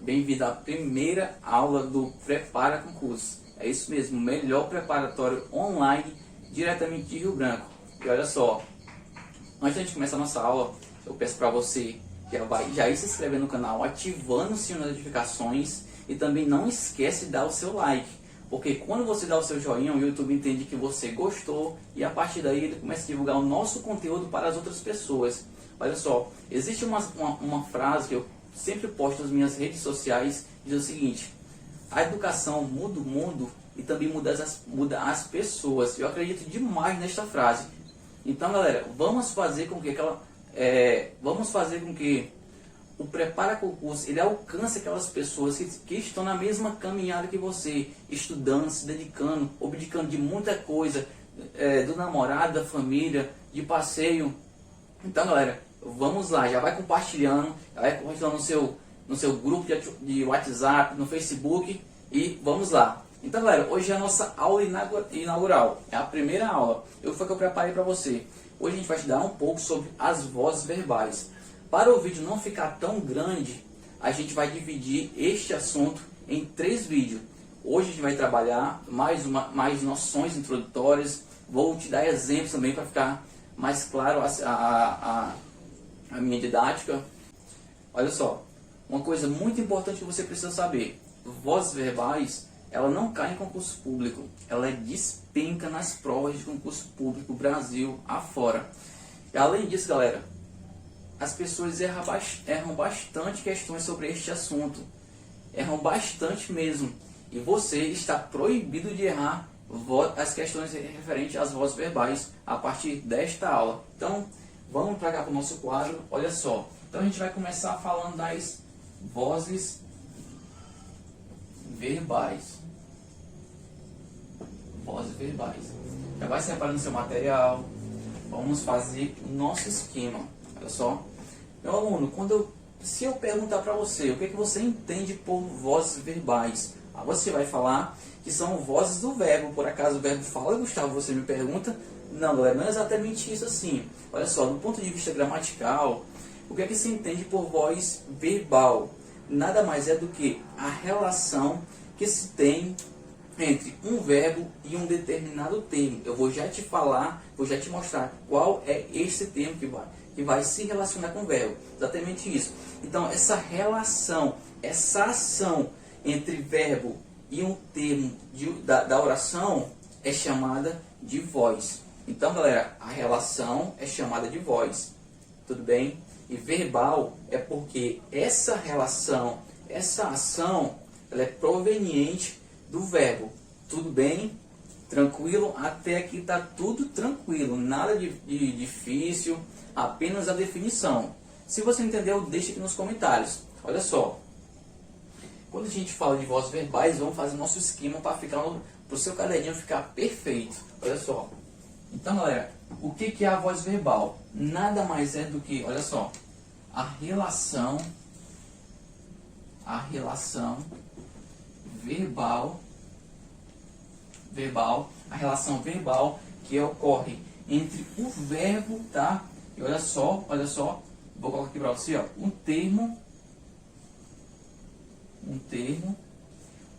Bem-vindo à primeira aula do Prepara Concurso. É isso mesmo, o melhor preparatório online diretamente de Rio Branco. E olha só, antes de a gente começar a nossa aula, eu peço para você já ir se inscrevendo no canal, ativando o sininho das notificações e também não esquece de dar o seu like. Porque quando você dá o seu joinha, o YouTube entende que você gostou e a partir daí ele começa a divulgar o nosso conteúdo para as outras pessoas. Olha só, existe uma frase que eu sempre posto nas minhas redes sociais, diz o seguinte: a educação muda o mundo e também muda as pessoas. Eu acredito demais nesta frase. Então, galera, vamos fazer com que o Prepara Concurso ele alcance aquelas pessoas que estão na mesma caminhada que você, estudando, se dedicando, abdicando de muita coisa, do namorado, da família, de passeio. Então, galera, vamos lá, já vai compartilhando no seu grupo de WhatsApp, no Facebook e vamos lá. Então, galera, hoje é a nossa aula inaugural, é a primeira aula. Eu preparei para você. Hoje a gente vai estudar um pouco sobre as vozes verbais. Para o vídeo não ficar tão grande, a gente vai dividir este assunto em 3 vídeos. Hoje a gente vai trabalhar mais noções introdutórias, vou te dar exemplos também para ficar mais claro a minha didática. Olha só, uma coisa muito importante que você precisa saber: vozes verbais, ela não cai em concurso público, ela despenca nas provas de concurso público Brasil afora. E além disso, galera, as pessoas erram bastante questões sobre este assunto, erram bastante mesmo, e você está proibido de errar as questões referentes às vozes verbais a partir desta aula. Então, vamos para cá para o nosso quadro. Olha só, então a gente vai começar falando das vozes verbais. Vozes verbais. Já vai separando o seu material. Vamos fazer o nosso esquema. Olha só, meu aluno, se eu perguntar para você o que você entende por vozes verbais, você vai falar que são vozes do verbo. Por acaso o verbo fala, Gustavo, você me pergunta? Não, galera, não é exatamente isso assim. Olha só, do ponto de vista gramatical, o que se entende por voz verbal? Nada mais é do que a relação que se tem entre um verbo e um determinado termo. Eu vou já te falar, vou já te mostrar qual é esse termo que vai se relacionar com o verbo. Exatamente isso. Então, essa relação, essa ação entre verbo e um termo da oração é chamada de voz. Então, galera, a relação é chamada de voz. Tudo bem? E verbal é porque essa relação, essa ação, ela é proveniente do verbo. Tudo bem? Tranquilo? Até aqui está tudo tranquilo. Nada de difícil, apenas a definição. Se você entendeu, deixa aqui nos comentários. Olha só. Quando a gente fala de vozes verbais, vamos fazer nosso esquema para o seu caderninho ficar perfeito. Olha só. Então, galera, o que é a voz verbal? Nada mais é do que, olha só, a relação verbal, a relação verbal que ocorre entre o verbo, tá? E olha só, vou colocar aqui para você, ó, um termo,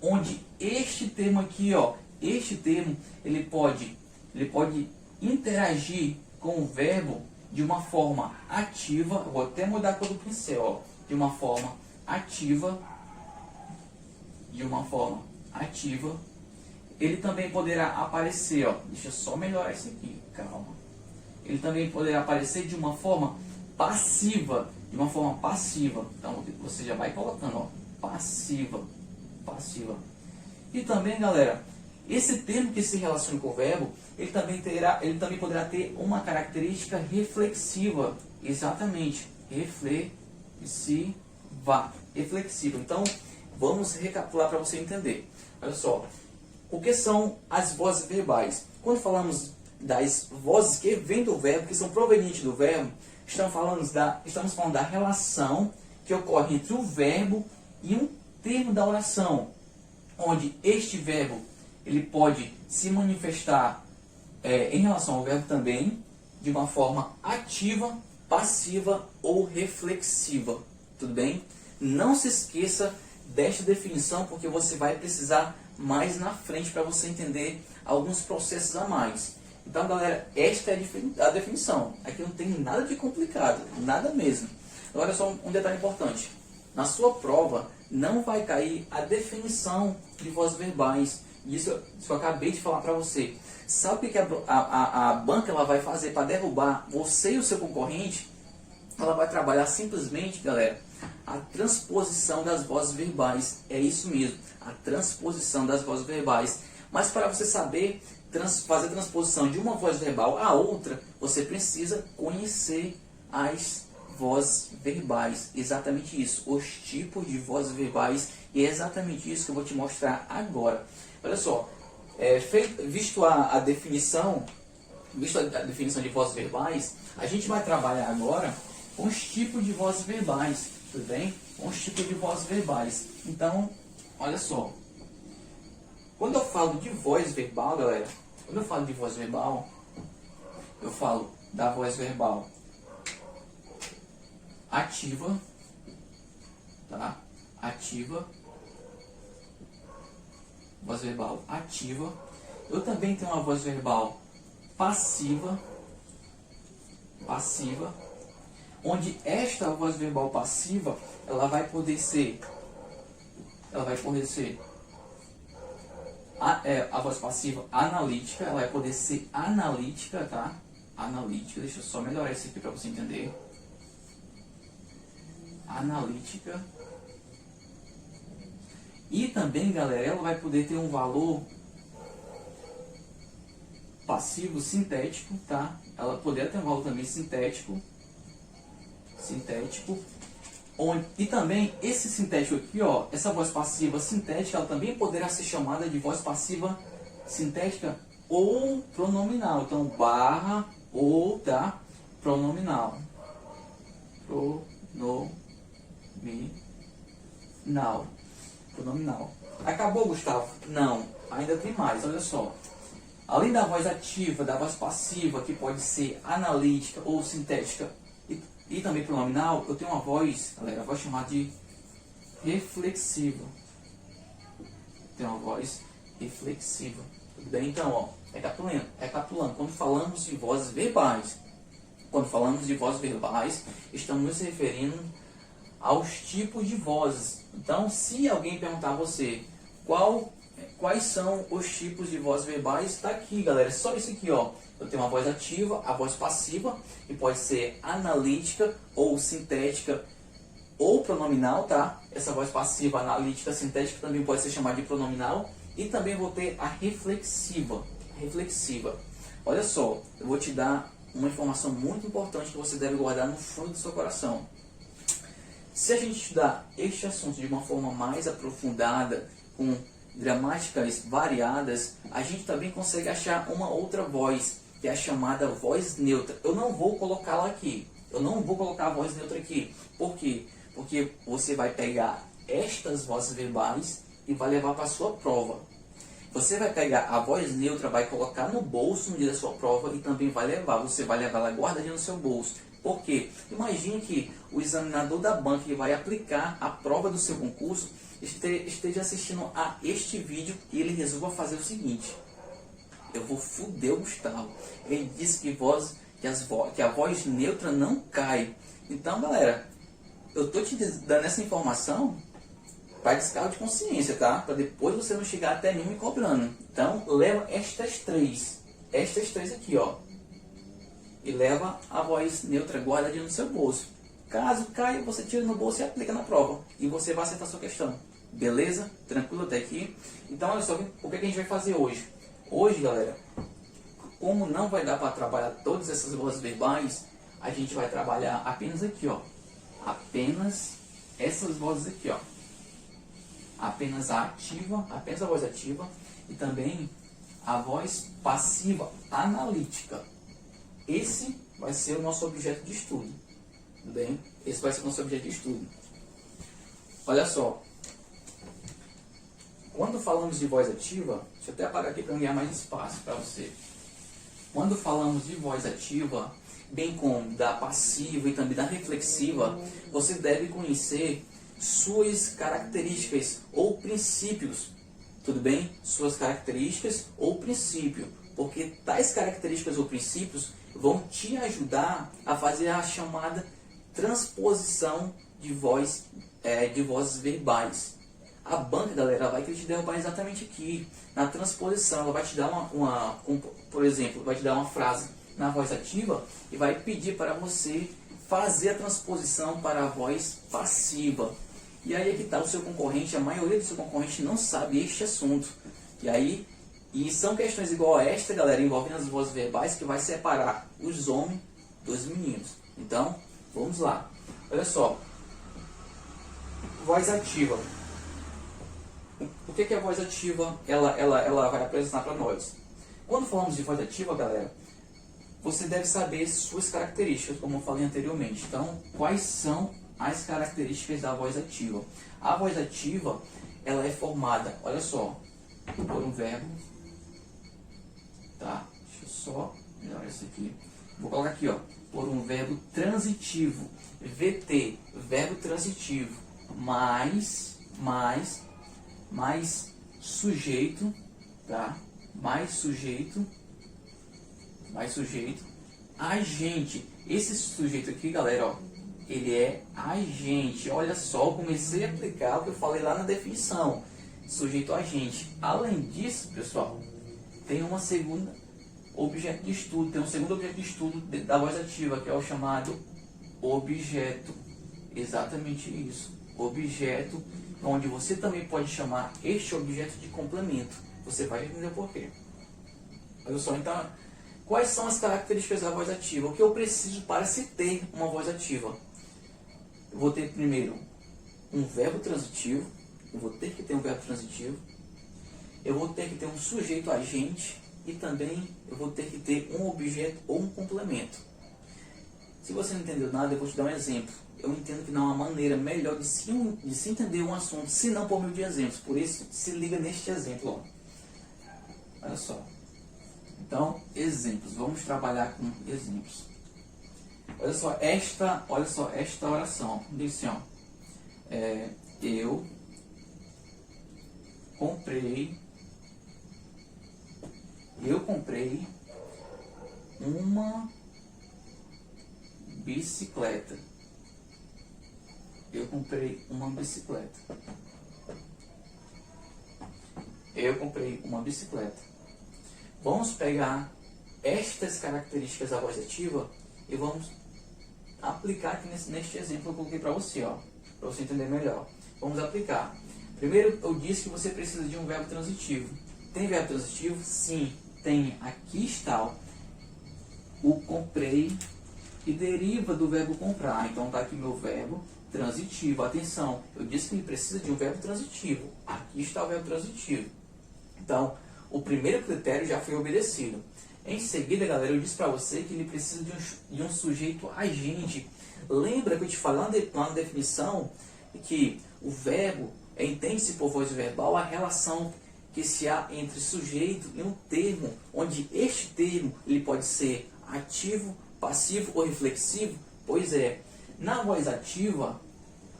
onde este termo aqui, ó, ele pode interagir com o verbo de uma forma ativa. Eu vou até mudar a cor do pincel, ó, de uma forma ativa. Ele também poderá aparecer, ó, deixa eu só melhorar isso aqui, calma. Ele também poderá aparecer de uma forma passiva, Então você já vai colocando, ó, passiva. E também, galera, esse termo que se relaciona com o verbo, ele também poderá ter uma característica reflexiva. Exatamente, reflexiva. Então, vamos recapitular para você entender. Olha só, o que são as vozes verbais? Quando falamos das vozes que vêm do verbo, que são provenientes do verbo, estamos falando da relação que ocorre entre o verbo e um termo da oração, onde este verbo ele pode se manifestar em relação ao verbo também de uma forma ativa, passiva ou reflexiva. Tudo bem? Não se esqueça desta definição porque você vai precisar mais na frente para você entender alguns processos a mais. Então, galera, esta é a definição. Aqui não tem nada de complicado, nada mesmo. Agora, só um detalhe importante. Na sua prova, não vai cair a definição de vozes verbais. Isso eu acabei de falar para você. Sabe o que a banca ela vai fazer para derrubar você e o seu concorrente? Ela vai trabalhar simplesmente, galera, a transposição das vozes verbais. É isso mesmo, a transposição das vozes verbais. Mas para você saber fazer a transposição de uma voz verbal a outra, você precisa conhecer as vozes verbais. Exatamente isso, os tipos de vozes verbais. E é exatamente isso que eu vou te mostrar agora. Olha só, visto a definição de vozes verbais, a gente vai trabalhar agora com os tipos de vozes verbais, tudo bem? Com os tipos de vozes verbais. Então, olha só. Quando eu falo de voz verbal, galera, quando eu falo de voz verbal, eu falo da voz verbal ativa, tá? Ativa. Voz verbal ativa. Eu também tenho uma voz verbal passiva. Passiva. Onde esta voz verbal passiva, ela vai poder ser a voz passiva analítica, ela vai poder ser analítica, tá? Analítica, deixa eu só melhorar isso aqui para você entender. Analítica. E também, galera, ela vai poder ter um valor passivo sintético, tá? Ela poderia ter um valor também sintético. E também esse sintético aqui, ó, essa voz passiva sintética, ela também poderá ser chamada de voz passiva sintética ou pronominal. Então, barra ou, tá? Pronominal. Pronominal. Acabou, Gustavo? Não, ainda tem mais, olha só. Além da voz ativa, da voz passiva, que pode ser analítica ou sintética, e também pronominal, eu tenho uma voz, galera, a voz chamada de reflexiva. Tem uma voz reflexiva. Tudo bem? Então, ó, recapitulando, quando falamos de vozes verbais, estamos nos referindo aos tipos de vozes. Então, se alguém perguntar a você quais são os tipos de vozes verbais, está aqui, galera. É só isso aqui, ó. Eu tenho uma voz ativa, a voz passiva, que pode ser analítica ou sintética ou pronominal, tá? Essa voz passiva, analítica, sintética também pode ser chamada de pronominal. E também vou ter a reflexiva. Olha só, eu vou te dar uma informação muito importante que você deve guardar no fundo do seu coração. Se a gente estudar este assunto de uma forma mais aprofundada, com gramáticas variadas, a gente também consegue achar uma outra voz, que é a chamada voz neutra. Eu não vou colocá-la aqui. Eu não vou colocar a voz neutra aqui. Por quê? Porque você vai pegar estas vozes verbais e vai levar para a sua prova. Você vai pegar a voz neutra, vai colocar no bolso no dia da sua prova e também vai levar. Você vai levar ela guardadinha no seu bolso. Por quê? Imagine que o examinador da banca que vai aplicar a prova do seu concurso esteja assistindo a este vídeo e ele resolva fazer o seguinte: eu vou foder o Gustavo. Ele disse que a voz neutra não cai. Então, galera, eu estou te dando essa informação para descargo de consciência, tá? Para depois você não chegar até mim me cobrando. Então, leva estas três aqui, ó. E leva a voz neutra guardadinha no seu bolso. Caso caia, você tira no bolso e aplica na prova. E você vai acertar a sua questão. Beleza? Tranquilo até aqui? Então, olha só, o que a gente vai fazer hoje? Hoje, galera, como não vai dar para trabalhar todas essas vozes verbais, a gente vai trabalhar apenas aqui, ó. Apenas essas vozes aqui, ó. Apenas a ativa, apenas a voz ativa e também a voz passiva analítica. Esse vai ser o nosso objeto de estudo. Tudo bem? Esse vai ser o nosso objeto de estudo. Olha só. Quando falamos de voz ativa, deixa eu até apagar aqui para ganhar mais espaço para você. Quando falamos de voz ativa, bem como da passiva e também da reflexiva, você deve conhecer suas características ou princípios, tudo bem? Suas características ou princípio, porque tais características ou princípios vão te ajudar a fazer a chamada transposição de voz, de vozes verbais. A banca, galera, vai te derrubar exatamente aqui, na transposição. Ela vai te dar por exemplo, vai te dar uma frase na voz ativa e vai pedir para você fazer a transposição para a voz passiva. E aí é que está o seu concorrente, a maioria do seu concorrente não sabe este assunto. E são questões igual a esta, galera, envolvendo as vozes verbais, que vai separar os homens dos meninos. Então, vamos lá. Olha só. Voz ativa. O que é a voz ativa? Ela vai apresentar para nós. Quando falamos de voz ativa, galera, você deve saber suas características, como eu falei anteriormente. Então, quais são as características da voz ativa? A voz ativa, ela é formada, olha só, por um verbo. Tá? Deixa eu só melhorar isso aqui. Vou colocar aqui, ó, por um verbo transitivo. VT, verbo transitivo, mais sujeito, tá? Mais sujeito, agente. Esse sujeito aqui, galera, ó, ele é agente. Olha só, eu comecei a aplicar o que eu falei lá na definição. Sujeito agente. Além disso, pessoal, tem uma segunda objeto de estudo, tem um segundo objeto de estudo da voz ativa, que é o chamado objeto. Exatamente isso. Objeto, onde você também pode chamar este objeto de complemento. Você vai entender o porquê. Olha só, então, quais são as características da voz ativa? O que eu preciso para se ter uma voz ativa? Eu vou ter primeiro um verbo transitivo. Eu vou ter que ter um verbo transitivo. Eu vou ter que ter um sujeito agente. E também eu vou ter que ter um objeto ou um complemento. Se você não entendeu nada, eu vou te dar um exemplo. Eu entendo que não há uma maneira melhor de se entender um assunto, se não por meio de exemplos. Por isso, se liga neste exemplo. Ó. Olha só. Então, exemplos. Vamos trabalhar com exemplos. Olha só esta oração. Diz assim, ó. Eu comprei uma bicicleta. Eu comprei uma bicicleta. Eu comprei uma bicicleta. Vamos pegar estas características da voz ativa e vamos aplicar aqui neste exemplo que eu coloquei para você, ó, para você entender melhor. Vamos aplicar. Primeiro, eu disse que você precisa de um verbo transitivo. Tem verbo transitivo? Sim, tem. Aqui está, ó, o comprei, que deriva do verbo comprar. Então está aqui meu verbo transitivo. Atenção, eu disse que ele precisa de um verbo transitivo. Aqui está o verbo transitivo. Então, o primeiro critério já foi obedecido. Em seguida, galera, eu disse para você que ele precisa de um sujeito agente. Lembra que eu te falei lá na definição que o verbo entende-se por voz verbal a relação que se há entre sujeito e um termo, onde este termo ele pode ser ativo, passivo ou reflexivo. Pois é, na voz ativa,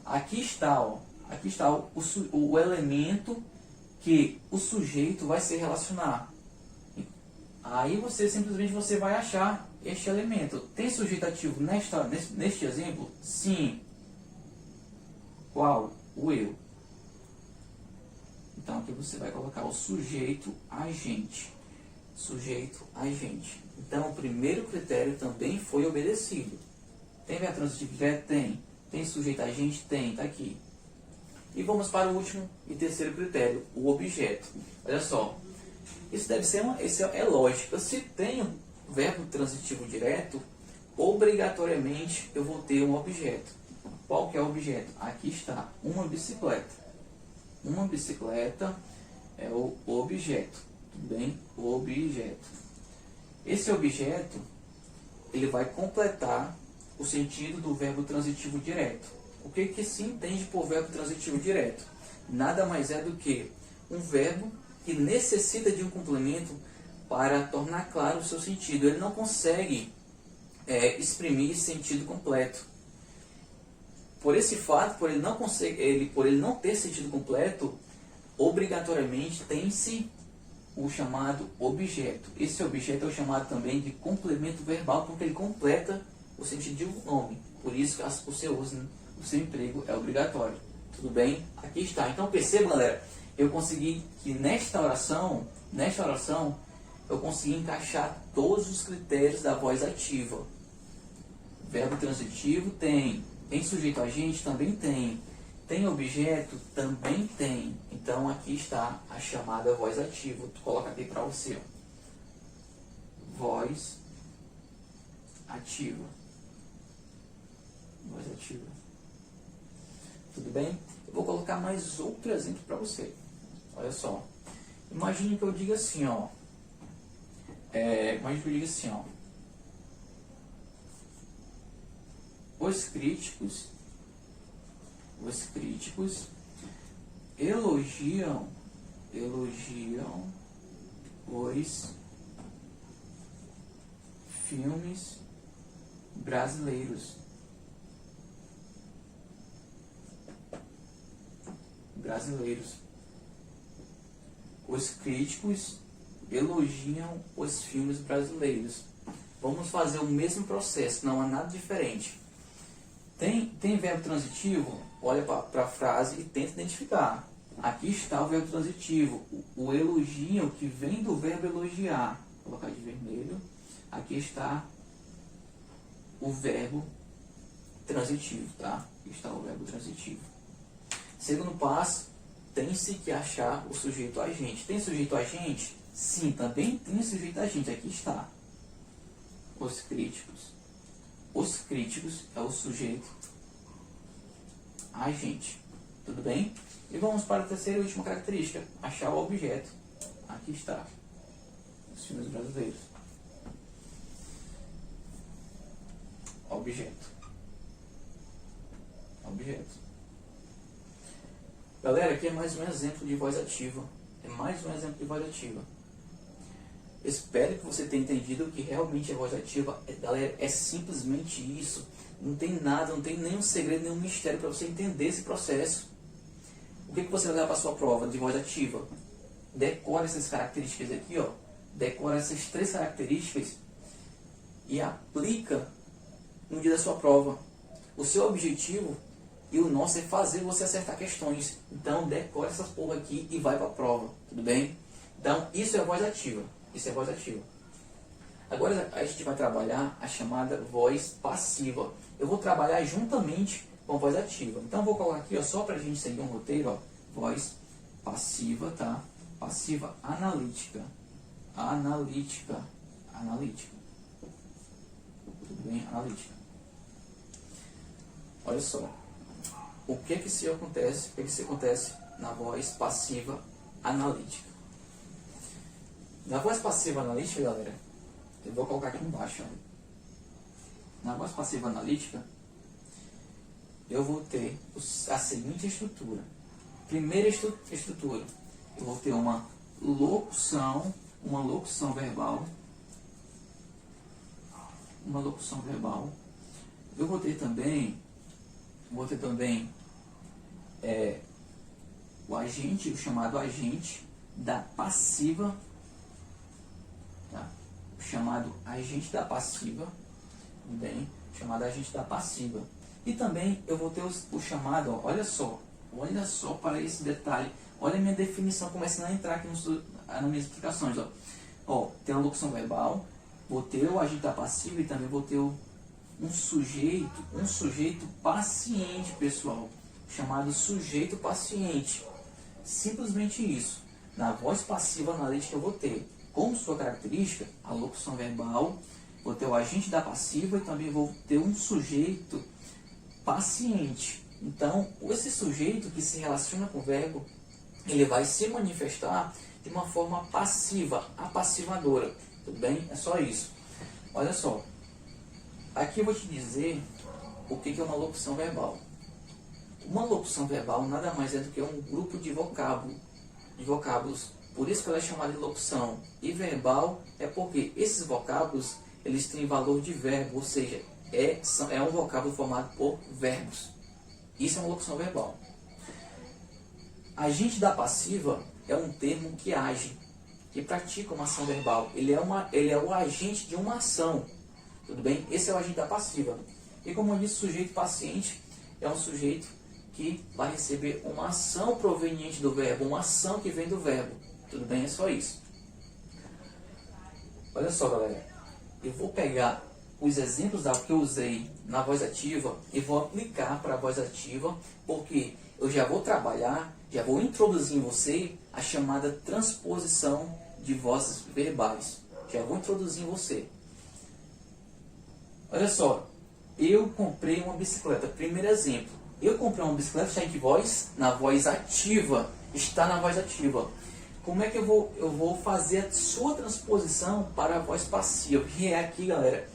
aqui está o elemento que o sujeito vai se relacionar. Aí você simplesmente vai achar este elemento. Tem sujeito ativo neste exemplo? Sim. Qual? O eu. Então aqui você vai colocar o sujeito agente. Sujeito agente. Então o primeiro critério também foi obedecido. Tem verbo transitivo? Tem. Tem sujeito agente? Tem. Está aqui. E vamos para o último e terceiro critério, o objeto. Olha só, isso deve ser é lógica. Se tenho verbo transitivo direto, obrigatoriamente eu vou ter um objeto. Qual que é o objeto? Aqui está, uma bicicleta. Uma bicicleta é o objeto, tudo bem? O objeto. Esse objeto, ele vai completar o sentido do verbo transitivo direto. O que se entende por verbo transitivo direto? Nada mais é do que um verbo que necessita de um complemento para tornar claro o seu sentido. Ele não consegue exprimir esse sentido completo. por esse fato, por ele não ter sentido completo, obrigatoriamente tem-se o chamado objeto. Esse objeto é o chamado também de complemento verbal, porque ele completa o sentido de um nome. Por isso que o seu uso, o seu emprego é obrigatório. Tudo bem? Aqui está. Então perceba, galera, eu consegui que nesta oração, eu consegui encaixar todos os critérios da voz ativa. Verbo transitivo tem sujeito agente? Também tem. Tem objeto? Também tem. Então aqui está a chamada voz ativa. Tu coloca aqui para você. Voz ativa. Voz ativa. Tudo bem? Eu vou colocar mais outro exemplo para você. Olha só. Imagine que eu diga assim, ó. Os críticos elogiam os filmes brasileiros. Os críticos elogiam os filmes brasileiros. Vamos fazer o mesmo processo, não há nada diferente. Tem verbo transitivo? Olha para a frase e tenta identificar. Aqui está o verbo transitivo, o elogiam, que vem do verbo elogiar. Vou colocar de vermelho. Aqui está o verbo transitivo, tá? Aqui está o verbo transitivo. Segundo passo, tem-se que achar o sujeito agente. Tem sujeito agente? Sim, também tem sujeito agente. Aqui está. Os críticos. Os críticos é o sujeito agente. Tudo bem? E vamos para a terceira e última característica. Achar o objeto. Aqui está. Os filmes brasileiros. Objeto. Galera, aqui é mais um exemplo de voz ativa. Espero que você tenha entendido o que realmente é voz ativa. Galera, é simplesmente isso. Não tem nada, não tem nenhum segredo, nenhum mistério para você entender esse processo. O que você vai dar para a sua prova de voz ativa? Decora essas características aqui, ó. Decora essas 3 características e aplica no dia da sua prova. O seu objetivo e o nosso é fazer você acertar questões. Então, decora essas porra aqui e vai para a prova. Tudo bem? Então, isso é voz ativa. Agora a gente vai trabalhar a chamada voz passiva. Eu vou trabalhar juntamente com a voz ativa. Então, eu vou colocar aqui, ó, só para a gente seguir um roteiro, ó, voz passiva, tá? Passiva analítica. Tudo bem? Analítica. Olha só. O que se acontece na voz passiva analítica? Na voz passiva analítica, galera, eu vou colocar aqui embaixo. Ó. Na voz passiva analítica, eu vou ter a seguinte estrutura. Primeira estrutura, eu vou ter uma locução verbal. Eu vou ter também o agente, o chamado agente da passiva, tá? O chamado agente da passiva, bem, chamado agente da passiva. E também eu vou ter o chamado, ó, olha só para esse detalhe, olha a minha definição começando a entrar aqui nas minhas explicações, ó, tem a locução verbal, vou ter o agente da passiva e também vou ter um sujeito paciente, pessoal, chamado sujeito paciente. Simplesmente isso. Na voz passiva analítica eu vou ter como sua característica a locução verbal, vou ter o agente da passiva e também vou ter um sujeito paciente. Então, esse sujeito que se relaciona com o verbo, ele vai se manifestar de uma forma passiva, apassivadora. Tudo bem? É só isso. Olha só. Aqui eu vou te dizer o que é uma locução verbal. Uma locução verbal nada mais é do que um grupo de vocábulos. Por isso que ela é chamada de locução. E verbal é porque esses vocábulos eles têm valor de verbo, ou seja, é um vocábulo formado por verbos. Isso é uma locução verbal. Agente da passiva é um termo que age, que pratica uma ação verbal. Ele é o agente de uma ação. Tudo bem? Esse é o agente da passiva. E como eu disse, sujeito paciente é um sujeito que vai receber uma ação proveniente do verbo, uma ação que vem do verbo. Tudo bem? É só isso. Olha só, galera. Eu vou pegar os exemplos que eu usei na voz ativa e vou aplicar para a voz ativa, porque eu já vou trabalhar, já vou introduzir em você a chamada transposição de vozes verbais. Já vou introduzir em você. Olha só, eu comprei uma bicicleta. Primeiro exemplo. Eu comprei uma bicicleta, está em que voz? Na voz ativa. Está na voz ativa. Como é que eu vou fazer a sua transposição para a voz passiva? Que é aqui, galera,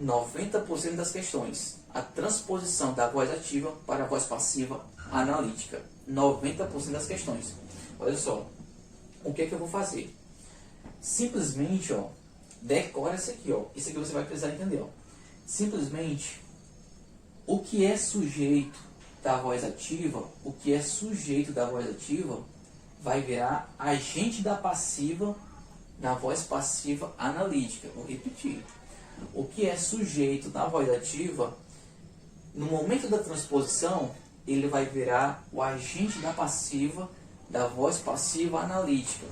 90% das questões. A transposição da voz ativa para a voz passiva analítica. 90% das questões. Olha só. O que é que eu vou fazer? Simplesmente, ó, decora isso aqui, ó. Isso aqui você vai precisar entender, ó. Simplesmente, o que é sujeito da voz ativa, o que é sujeito da voz ativa, vai virar agente da passiva na voz passiva analítica. Vou repetir. O que é sujeito da voz ativa, no momento da transposição, ele vai virar o agente da passiva da voz passiva analítica.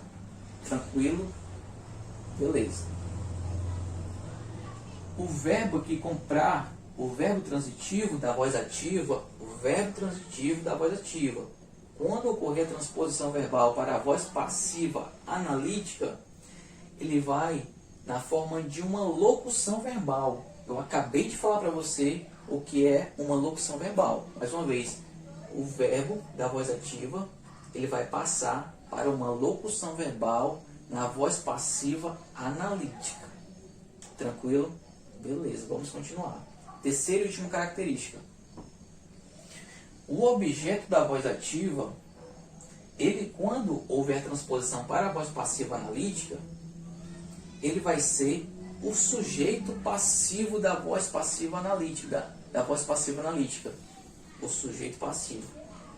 Tranquilo? Beleza. O verbo aqui comprar, o verbo transitivo da voz ativa, o verbo transitivo da voz ativa, quando ocorrer a transposição verbal para a voz passiva analítica, ele vai na forma de uma locução verbal. Eu acabei de falar para você o que é uma locução verbal. Mais uma vez, o verbo da voz ativa, ele vai passar para uma locução verbal na voz passiva analítica. Tranquilo? Beleza, vamos continuar. Terceira e última característica. O objeto da voz ativa, ele, quando houver transposição para a voz passiva analítica, ele vai ser o sujeito passivo da voz passiva analítica. O sujeito passivo.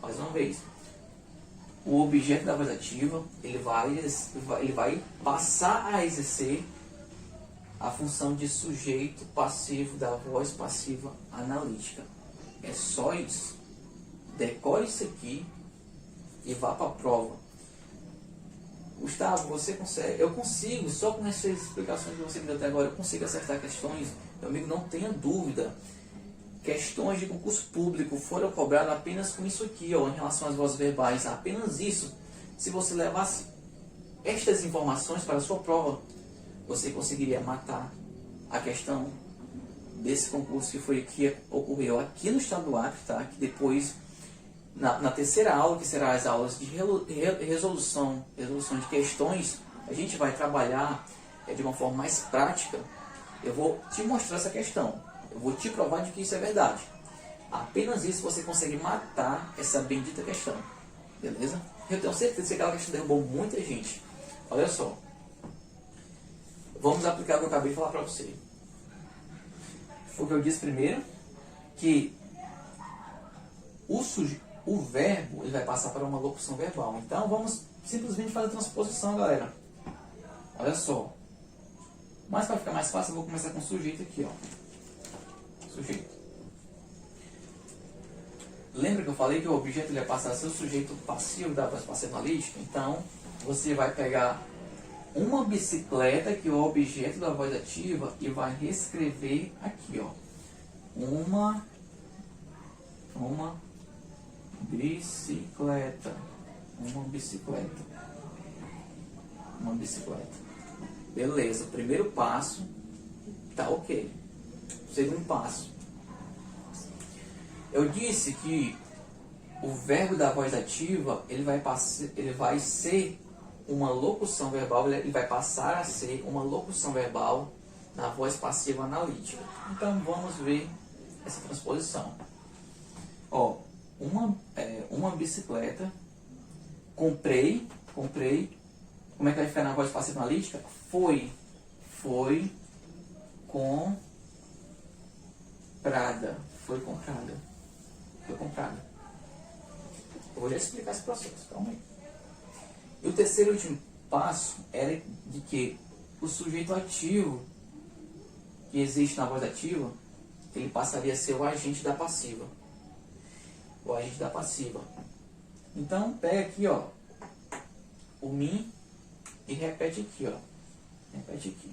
Mais uma vez. O objeto da voz ativa, ele vai passar a exercer a função de sujeito passivo da voz passiva analítica. É só isso. Decore isso aqui e vá para a prova. Gustavo, você consegue? Eu consigo, só com essas explicações que você me deu até agora, eu consigo acertar questões. Meu amigo, não tenha dúvida. Questões de concurso público foram cobradas apenas com isso aqui, ó, em relação às vozes verbais. Apenas isso. Se você levasse estas informações para a sua prova, você conseguiria matar a questão desse concurso que ocorreu aqui no estado do Acre, tá? Que depois, na terceira aula, que será as aulas de resolução de questões, a gente vai trabalhar de uma forma mais prática. Eu vou te mostrar essa questão. Eu vou te provar de que isso é verdade. Apenas isso você consegue matar essa bendita questão. Beleza? Eu tenho certeza que aquela questão derrubou muita gente. Olha só. Vamos aplicar o que eu acabei de falar para você. Foi o que eu disse primeiro, que o verbo ele vai passar para uma locução verbal. Então vamos simplesmente fazer a transposição, galera. Olha só. Mas para ficar mais fácil, eu vou começar com o sujeito aqui, ó. Sujeito. Lembra que eu falei que o objeto ele vai passar a ser o sujeito passivo da voz passiva analítica? Então, você vai pegar uma bicicleta, que é o objeto da voz ativa, e vai reescrever aqui, ó. Uma bicicleta. Uma bicicleta. Beleza, o primeiro passo tá ok. O segundo passo. Eu disse que o verbo da voz ativa, ele vai ser uma locução verbal, ele vai passar a ser uma locução verbal na voz passiva analítica. Então vamos ver essa transposição. Ó, uma bicicleta, comprei, como é que vai ficar na voz passiva analítica? Foi comprada. Eu vou já explicar esse processo, calma aí. E o terceiro e último passo era de que o sujeito ativo que existe na voz ativa, ele passaria a ser o agente da passiva. O agente da passiva. Então, pega aqui, ó, o mim e repete aqui, ó. Repete aqui.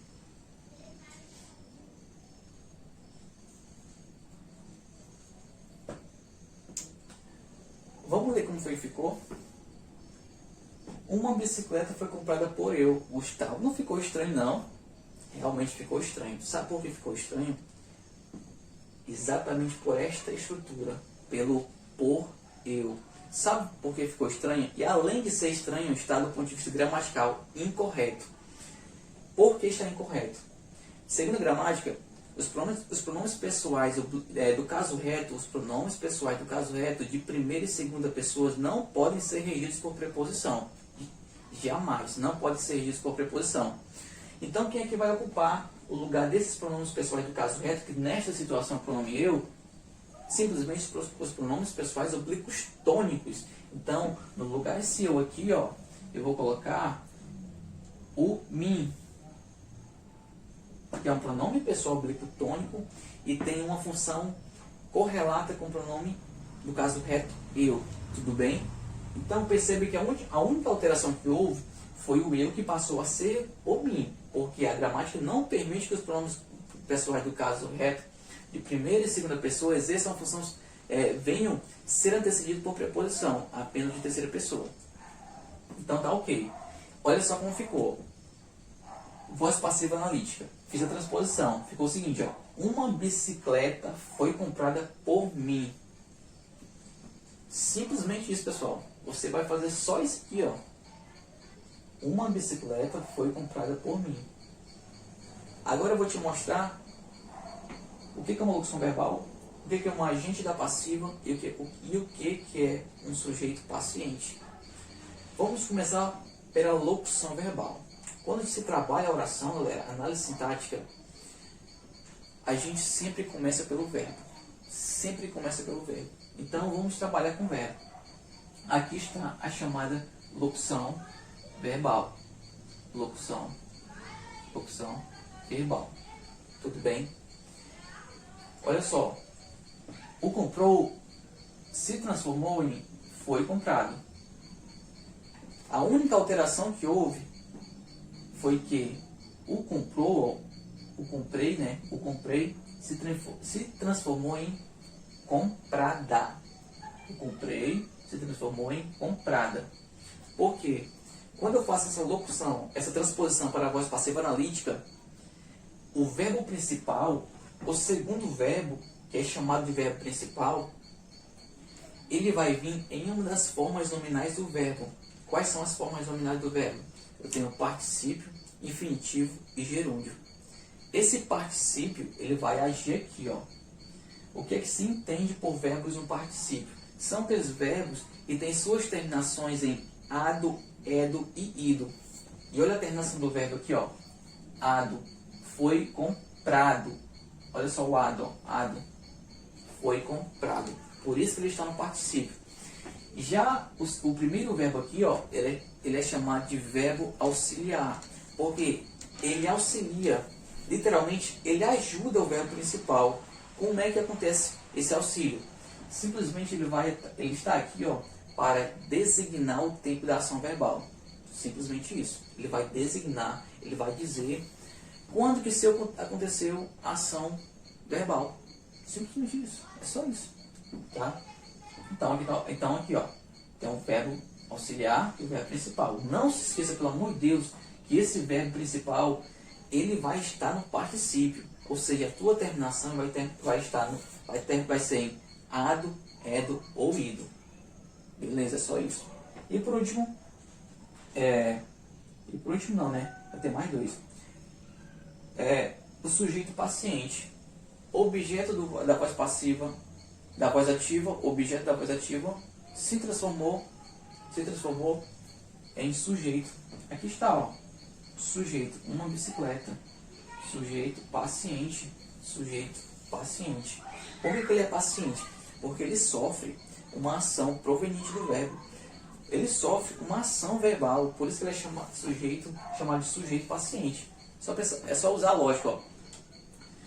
Vamos ler como foi que ficou? Uma bicicleta foi comprada por eu, Gustavo. Não ficou estranho, não. Realmente ficou estranho. Sabe por que ficou estranho? Exatamente por esta estrutura. Pelo por eu. Sabe por que ficou estranho? E além de ser estranho, está do ponto de vista gramatical incorreto. Por que está incorreto? Segundo a gramática, os pronomes pessoais do caso reto, os pronomes pessoais do caso reto de primeira e segunda pessoas não podem ser regidos por preposição. Jamais. Não podem ser regidos por preposição. Então, quem é que vai ocupar o lugar desses pronomes pessoais do caso reto, que nesta situação é o pronome eu? Simplesmente os pronomes pessoais oblíquos tônicos. Então, no lugar desse eu aqui, ó, eu vou colocar o mim, que é um pronome pessoal oblíquo tônico e tem uma função correlata com o pronome, no caso reto, eu. Tudo bem? Então, percebe que a única alteração que houve foi o eu que passou a ser o mim, porque a gramática não permite que os pronomes pessoais do caso reto de primeira e segunda pessoa exerçam a função, venham ser antecedidos por preposição, apenas de terceira pessoa. Então tá ok. Olha só como ficou. Voz passiva analítica. Fiz a transposição. Ficou o seguinte, ó. Uma bicicleta foi comprada por mim. Simplesmente isso, pessoal. Você vai fazer só isso aqui, ó. Uma bicicleta foi comprada por mim. Agora eu vou te mostrar o que é uma locução verbal, o que é um agente da passiva e o que é um sujeito paciente. Vamos começar pela locução verbal. Quando se trabalha a oração, galera, análise sintática, a gente sempre começa pelo verbo. Sempre começa pelo verbo. Então vamos trabalhar com o verbo. Aqui está a chamada locução verbal. Locução verbal. Tudo bem? Olha só. O comprou se transformou em foi comprado. A única alteração que houve foi que o comprou, o comprei, né? O comprei se transformou em comprada. O comprei se transformou em comprada. Por quê? Quando eu faço essa locução, essa transposição para a voz passiva analítica, o verbo principal, o segundo verbo, que é chamado de verbo principal, ele vai vir em uma das formas nominais do verbo. Quais são as formas nominais do verbo? Eu tenho particípio, infinitivo e gerúndio. Esse particípio, ele vai agir aqui, ó. O que é que se entende por verbos no particípio? São aqueles verbos que têm suas terminações em ado, edo e ido. E olha a terminação do verbo aqui, ó. Ado, foi comprado. Olha só o ado, ó. Ado, foi comprado. Por isso que ele está no particípio. Já o primeiro verbo aqui, ó, ele é chamado de verbo auxiliar. Porque ele auxilia, literalmente, ele ajuda o verbo principal. Como é que acontece esse auxílio? Simplesmente ele está aqui, ó, para designar o tempo da ação verbal. Simplesmente isso. Ele vai designar, ele vai dizer quando que aconteceu a ação verbal. Simplesmente isso. É só isso. Tá? Então aqui, ó, tem um verbo auxiliar e o verbo principal. Não se esqueça, pelo amor de Deus, que esse verbo principal ele vai estar no particípio. Ou seja, a tua terminação vai ser em ado, edo ou ido. Beleza? É só isso. E por último, não, né? Vai ter mais dois. O sujeito paciente. Objeto da voz passiva, da voz ativa, objeto da voz ativa, se transformou em sujeito. Aqui está, ó. Sujeito, uma bicicleta. Sujeito paciente. Sujeito paciente. Por que ele é paciente? Porque ele sofre. uma ação proveniente do verbo. Ele sofre uma ação verbal, por isso que ele é chamado de sujeito paciente. É só usar a lógica. Ó.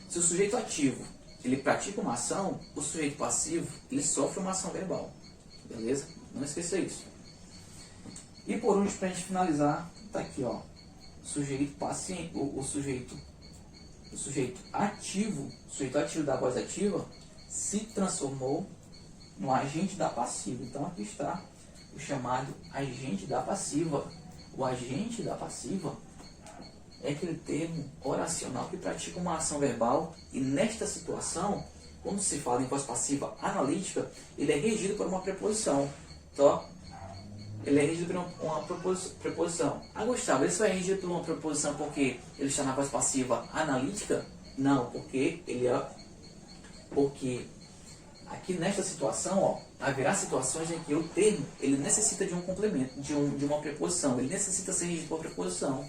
Se o sujeito ativo ele pratica uma ação, o sujeito passivo ele sofre uma ação verbal. Beleza? Não esqueça isso. E por último, para a gente finalizar, tá aqui, ó. Sujeito paciente, o sujeito ativo da voz ativa se transformou no agente da passiva. Então aqui está o chamado agente da passiva. O agente da passiva é aquele termo oracional que pratica uma ação verbal, e nesta situação, quando se fala em voz passiva analítica, ele é regido por uma preposição. Então, ele é regido por uma preposição. Ah, Gustavo, ele só é regido por uma preposição porque ele está na voz passiva analítica? Não, porque aqui nesta situação, ó, haverá situações em que o termo ele necessita de um complemento, de uma preposição. Ele necessita ser regido por preposição,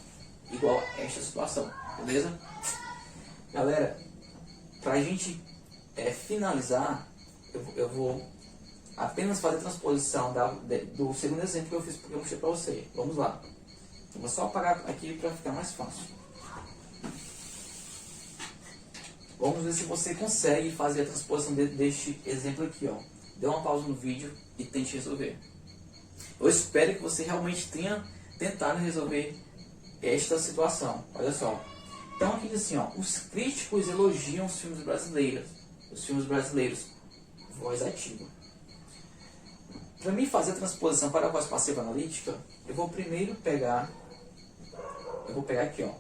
igual a esta situação, beleza? Galera, para a gente finalizar, eu vou apenas fazer a transposição do segundo exemplo que eu mostrei para você. Vamos lá. Eu vou só apagar aqui para ficar mais fácil. Vamos ver se você consegue fazer a transposição deste exemplo aqui, ó. Dê uma pausa no vídeo e tente resolver. Eu espero que você realmente tenha tentado resolver esta situação. Olha só. Então aqui diz assim, ó, os críticos elogiam os filmes brasileiros. Os filmes brasileiros, voz ativa. Para mim fazer a transposição para a voz passiva analítica, eu vou primeiro pegar aqui, ó.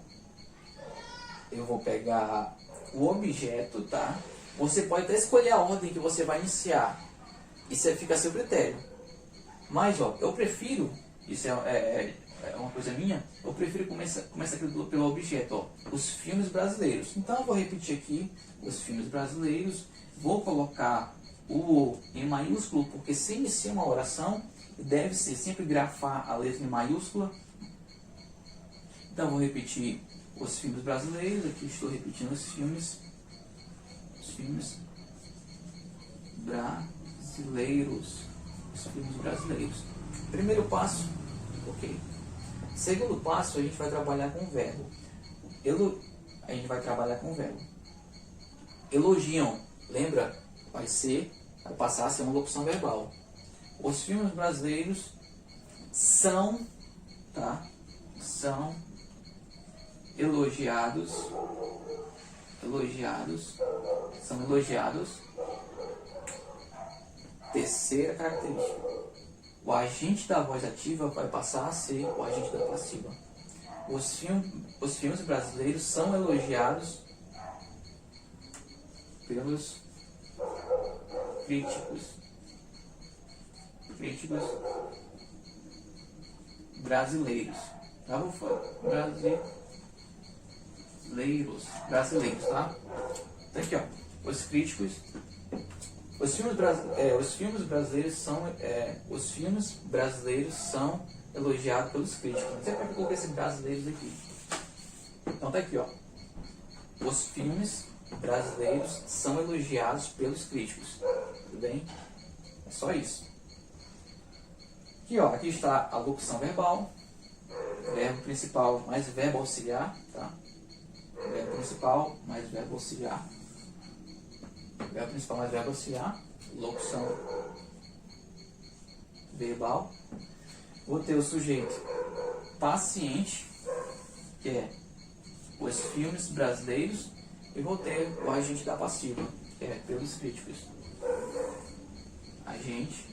Eu vou pegar o objeto, tá? Você pode até escolher a ordem que você vai iniciar. Isso fica a seu critério. Mas, ó, eu prefiro, isso é uma coisa minha, eu prefiro começar aqui pelo objeto, ó, os filmes brasileiros. Então eu vou repetir aqui os filmes brasileiros, vou colocar o em maiúsculo, porque se inicia uma oração, deve-se sempre grafar a letra em maiúscula. Então eu vou repetir os filmes brasileiros, aqui estou repetindo os filmes brasileiros. Primeiro passo, ok. Segundo passo, a gente vai trabalhar com o verbo. Elogiam, lembra? Vai passar a ser uma locução verbal. Os filmes brasileiros são elogiados. Terceira característica. O agente da voz ativa vai passar a ser o agente da passiva. Os filmes brasileiros são elogiados pelos críticos brasileiros. Brasileiros, tá? Então aqui, ó, os filmes brasileiros são elogiados pelos críticos. Não sei para que eu coloquei esse brasileiros aqui. Então tá aqui, ó. Os filmes brasileiros são elogiados pelos críticos. Tudo bem? É só isso. Aqui, ó, aqui está a locução verbal. Verbo principal mais verbo auxiliar, tá? Verbo principal mais verbo auxiliar. Verbo principal mais verbo auxiliar. Locução verbal. Vou ter o sujeito paciente, que é os filmes brasileiros, e vou ter o agente da passiva, que é pelos críticos. Agente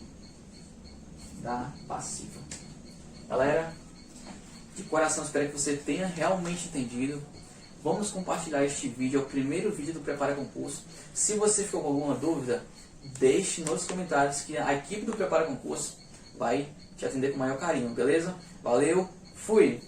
da passiva. Galera, de coração espero que você tenha realmente entendido. Vamos compartilhar este vídeo, é o primeiro vídeo do Prepara Concurso. Se você ficou com alguma dúvida, deixe nos comentários que a equipe do Prepara Concurso vai te atender com o maior carinho, beleza? Valeu, fui!